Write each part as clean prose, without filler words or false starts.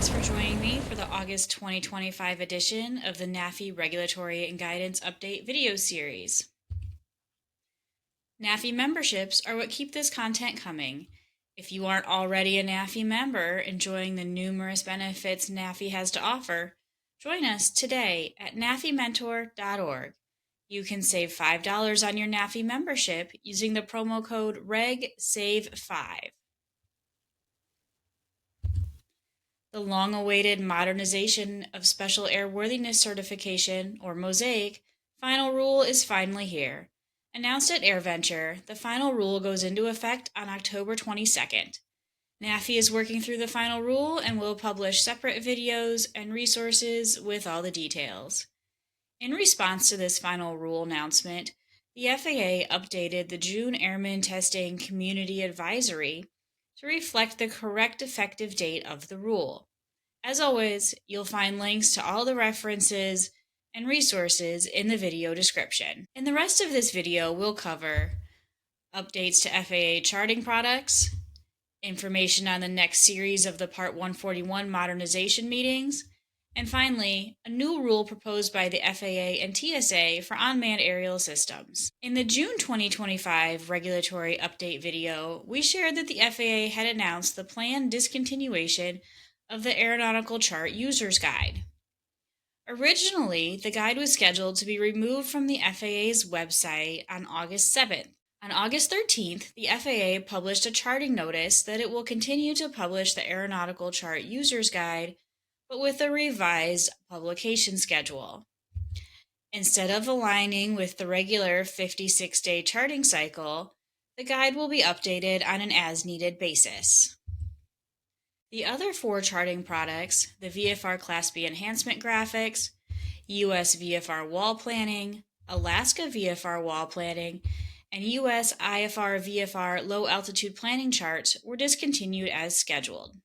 Thanks for joining me for the August 2025 edition of the NAFI Regulatory and Guidance Update video series. NAFI memberships are what keep this content coming. If you aren't already a NAFI member enjoying the numerous benefits NAFI has to offer, join us today at nafimentor.org. You can save $5 on your NAFI membership using the promo code REGSAVE5. The long-awaited Modernization of Special Airworthiness Certification, or MOSAIC, final rule is finally here. Announced at AirVenture, the final rule goes into effect on October 22nd. NAFI is working through the final rule and will publish separate videos and resources with all the details. In response to this final rule announcement, the FAA updated the June Airman Testing Community Advisory to reflect the correct effective date of the rule. As always, you'll find links to all the references and resources in the video description. In the rest of this video, we'll cover updates to FAA charting products, information on the next series of the Part 141 modernization meetings, and finally, a new rule proposed by the FAA and TSA for unmanned aerial systems. In the June 2025 regulatory update video, we shared that the FAA had announced the planned discontinuation of the Aeronautical Chart User's Guide. Originally, the guide was scheduled to be removed from the FAA's website on August 7th. On August 13th, the FAA published a charting notice that it will continue to publish the Aeronautical Chart User's Guide, but with a revised publication schedule. Instead of aligning with the regular 56-day charting cycle, the guide will be updated on an as-needed basis. The other 4 charting products, the VFR Class B Enhancement Graphics, US VFR Wall Planning, Alaska VFR Wall Planning, and US IFR VFR Low Altitude Planning charts were discontinued as scheduled.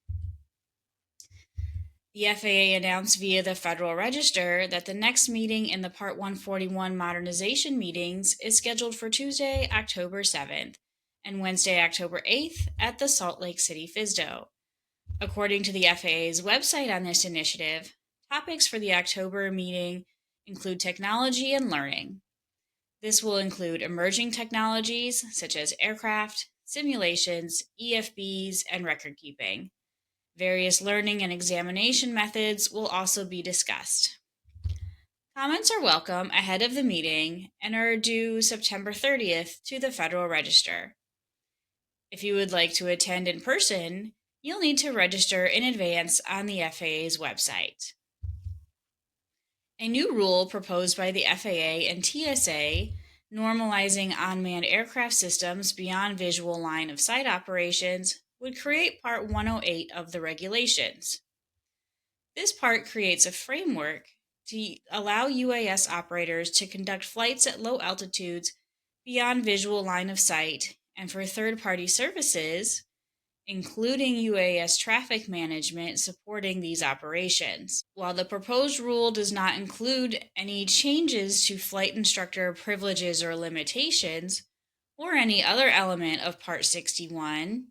The FAA announced via the Federal Register that the next meeting in the Part 141 modernization meetings is scheduled for Tuesday, October 7th, and Wednesday, October 8th at the Salt Lake City FSDO. According to the FAA's website on this initiative, topics for the October meeting include technology and learning. This will include emerging technologies such as aircraft, simulations, EFBs, and record keeping. Various learning and examination methods will also be discussed. Comments are welcome ahead of the meeting and are due September 30th to the Federal Register. If you would like to attend in person, you'll need to register in advance on the FAA's website. A new rule proposed by the FAA and TSA, normalizing unmanned aircraft systems beyond visual line of sight operations, would create Part 108 of the regulations. This part creates a framework to allow UAS operators to conduct flights at low altitudes beyond visual line of sight and for third-party services, including UAS traffic management supporting these operations. While the proposed rule does not include any changes to flight instructor privileges or limitations, or any other element of Part 61,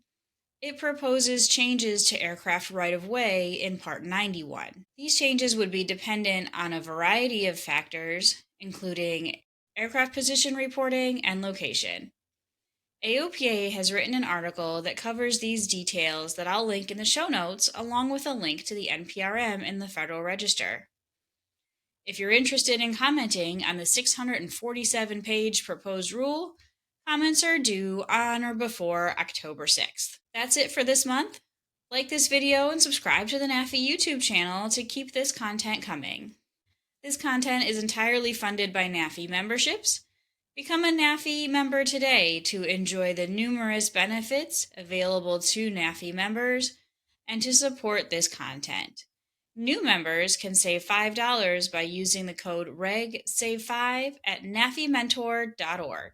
it proposes changes to aircraft right-of-way in Part 91. These changes would be dependent on a variety of factors, including aircraft position reporting and location. AOPA has written an article that covers these details that I'll link in the show notes, along with a link to the NPRM in the Federal Register. If you're interested in commenting on the 647-page proposed rule, comments are due on or before October 6th. That's it for this month. Like this video and subscribe to the NAFI YouTube channel to keep this content coming. This content is entirely funded by NAFI memberships. Become a NAFI member today to enjoy the numerous benefits available to NAFI members and to support this content. New members can save $5 by using the code REGSAVE5 at nafimentor.org.